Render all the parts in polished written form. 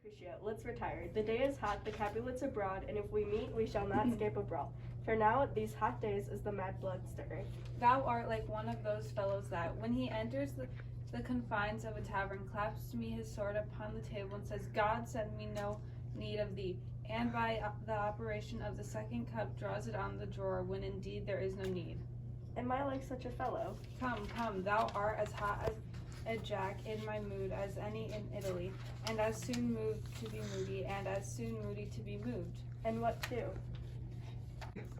Mercutio, let's retire. The day is hot, the Capulets abroad, and if we meet, we shall not escape a brawl. For now, these hot days is the mad blood stirring. Thou art like one of those fellows that, when he enters the confines of a tavern, claps to me his sword upon the table and says, God send me no need of thee, and by the operation of the second cup draws it on the drawer, when indeed there is no need. Am I like such a fellow? Come, thou art as hot as a jack in my mood as any in Italy, and as soon moved to be moody, and as soon moody to be moved. And what too?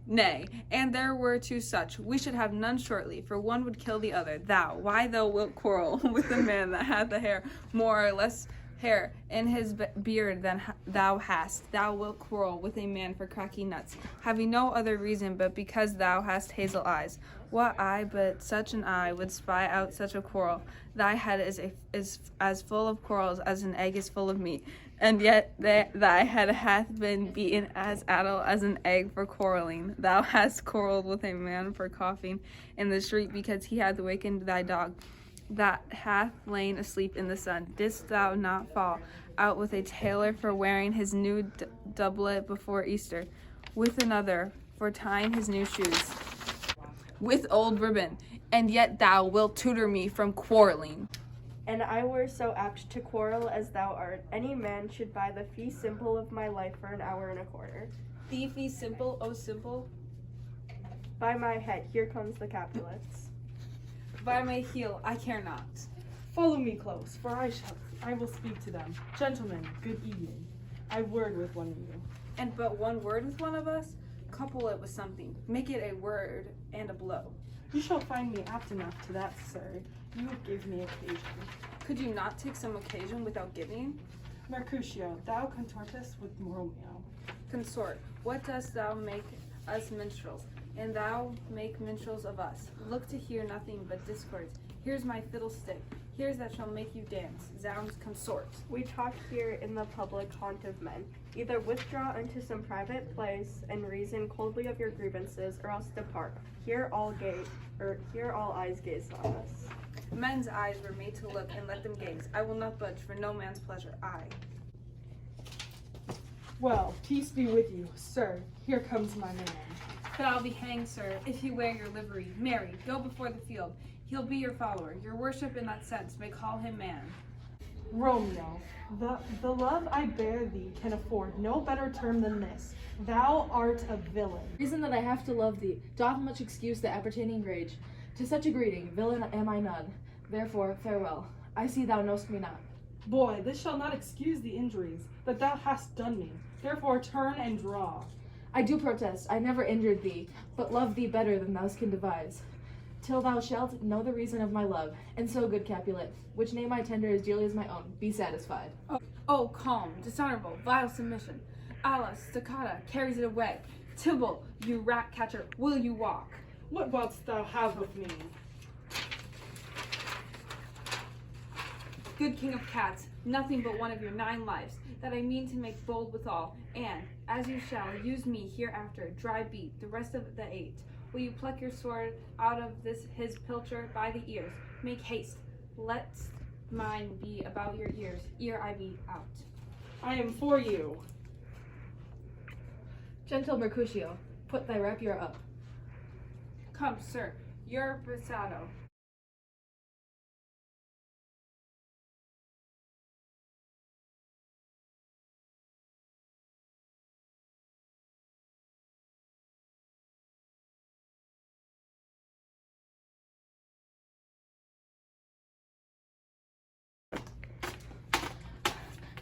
Nay, and there were two such, we should have none shortly, for one would kill the other. Why thou wilt quarrel with a man that hath the hair, more or less hair, in his beard than thou hast. Thou wilt quarrel with a man for cracky nuts, having no other reason but because thou hast hazel eyes. What eye but such an eye would spy out such a quarrel? Thy head is as full of quarrels as an egg is full of meat, and yet thy head hath been beaten as addle as an egg for quarreling. Thou hast quarrelled with a man for coughing in the street because he hath wakened thy dog that hath lain asleep in the sun. Didst thou not fall out with a tailor for wearing his new doublet before Easter, with another for tying his new shoes with old ribbon, and yet thou wilt tutor me from quarreling? And I were so apt to quarrel as thou art, any man should buy the fee simple of my life for an hour and a quarter. The fee simple, oh simple? By my head, here comes the Capulets. By my heel, I care not. Follow me close, for I will speak to them. Gentlemen, good evening. I word with one of you. And but one word with one of us? Couple it with something. Make it a word and a blow. You shall find me apt enough to that, sir. You give me occasion. Could you not take some occasion without giving? Mercutio, thou contortest with Romeo. Consort, what dost thou make us minstrels? And thou make minstrels of us. Look to hear nothing but discords. Here's my fiddlestick. Here's that shall make you dance. Zounds, consort. We talk here in the public haunt of men. Either withdraw into some private place and reason coldly of your grievances, or else depart. Here all eyes gaze on us. Men's eyes were made to look, and let them gaze. I will not budge for no man's pleasure. Well, peace be with you, sir. Here comes my man. But I'll be hanged, sir, if you wear your livery. Marry, go before the field. He'll be your follower. Your worship in that sense may call him man. Romeo, the love I bear thee can afford no better term than this. Thou art a villain. Reason that I have to love thee doth much excuse the appertaining rage. To such a greeting, villain am I none. Therefore, farewell. I see thou know'st me not. Boy, this shall not excuse the injuries that thou hast done me. Therefore turn and draw. I do protest, I never injured thee, but love thee better than thou can devise. Till thou shalt know the reason of my love, and so, good Capulet, which name I tender as dearly as my own, be satisfied. Oh, calm, dishonorable, vile submission. Allah, staccata, carries it away. Tybalt, you rat catcher, will you walk? What wouldst thou have with me? Good king of cats, nothing but one of your 9 lives, that I mean to make bold withal, and, as you shall use me hereafter, dry beat the rest of the 8. Will you pluck your sword out of his pilcher by the ears? Make haste, let mine be about your ears, ere I be out. I am for you. Gentle Mercutio, put thy rapier up. Come, sir, your brisado.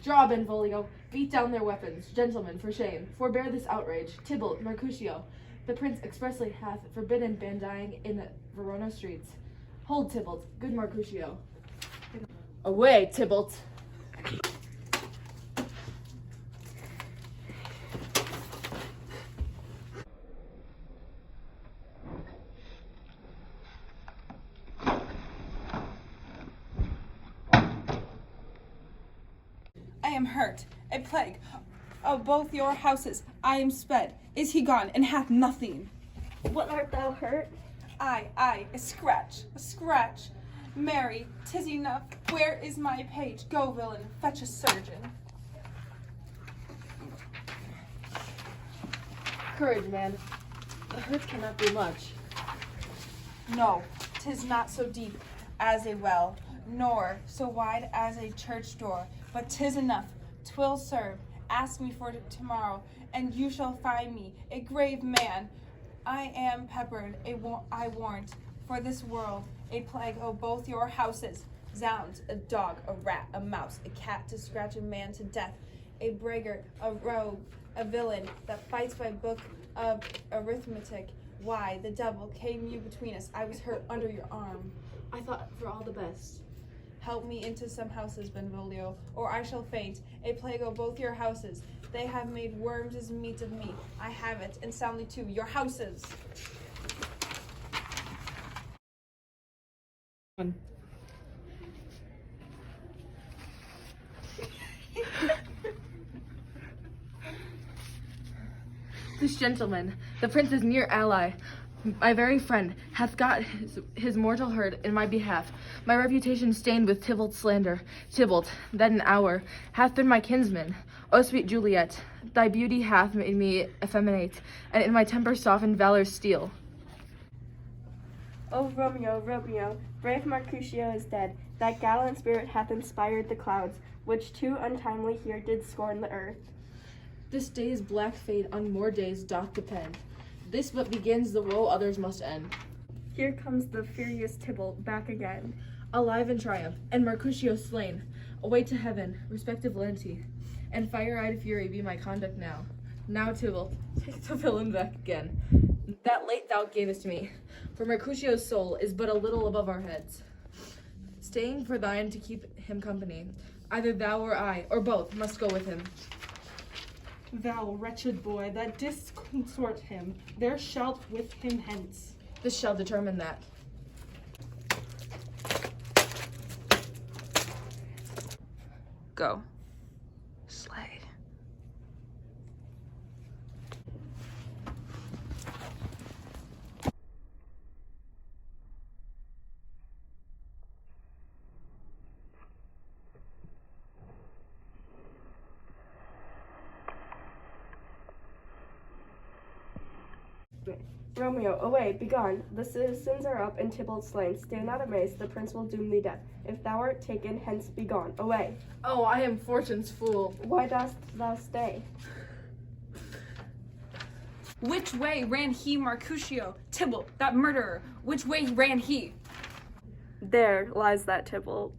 Draw, Benvolio, beat down their weapons. Gentlemen, for shame, forbear this outrage. Tybalt, Mercutio, the prince expressly hath forbidden bandying in the Verona streets. Hold, Tybalt, good Mercutio. Away, Tybalt. I am hurt, a plague of both your houses. I am sped. Is he gone, and hath nothing? What art thou hurt? Aye, a scratch. Marry, 'tis enough. Where is my page? Go, villain, fetch a surgeon. Courage, man. The hurt cannot be much. No, 'tis not so deep as a well, nor so wide as a church door, but 'tis enough, 'twill serve. Ask me for tomorrow, and you shall find me a grave man. I am peppered, I warrant, for this world, a plague o' both your houses. Zounds, a dog, a rat, a mouse, a cat to scratch a man to death, a braggart, a rogue, a villain that fights by book of arithmetic. Why, the devil came you between us. I was hurt under your arm. I thought for all the best. Help me into some houses, Benvolio, or I shall faint. A plague o' both your houses. They have made worms as meat of me. I have it, and soundly too, your houses. This gentleman, the prince's near ally, my very friend, hath got his mortal hurt in my behalf. My reputation stained with Tybalt's slander. Tybalt, that an hour, hath been my kinsman. O sweet Juliet, thy beauty hath made me effeminate, and in my temper softened valor's steel. O Romeo, Romeo, brave Mercutio is dead. That gallant spirit hath inspired the clouds, which too untimely here did scorn the earth. This day's black fate on more days doth depend. This but begins the woe others must end. Here comes the furious Tybalt back again. Alive in triumph, and Mercutio slain. Away to heaven, respective lenity, and fire-eyed fury be my conduct now. Now, Tybalt, take the villain back again. That late thou gavest me, for Mercutio's soul is but a little above our heads. Staying for thine to keep him company, either thou or I, or both, must go with him. Thou wretched boy that didst consort him, there shalt with him hence. This shall determine that. Go. Slay. Romeo, away, begone. The citizens are up, and Tybalt slain. Stand not amazed, the prince will doom thee death. If thou art taken, hence begone. Away. Oh, I am fortune's fool. Why dost thou stay? Which way ran he, Mercutio? Tybalt, that murderer, which way ran he? There lies that Tybalt.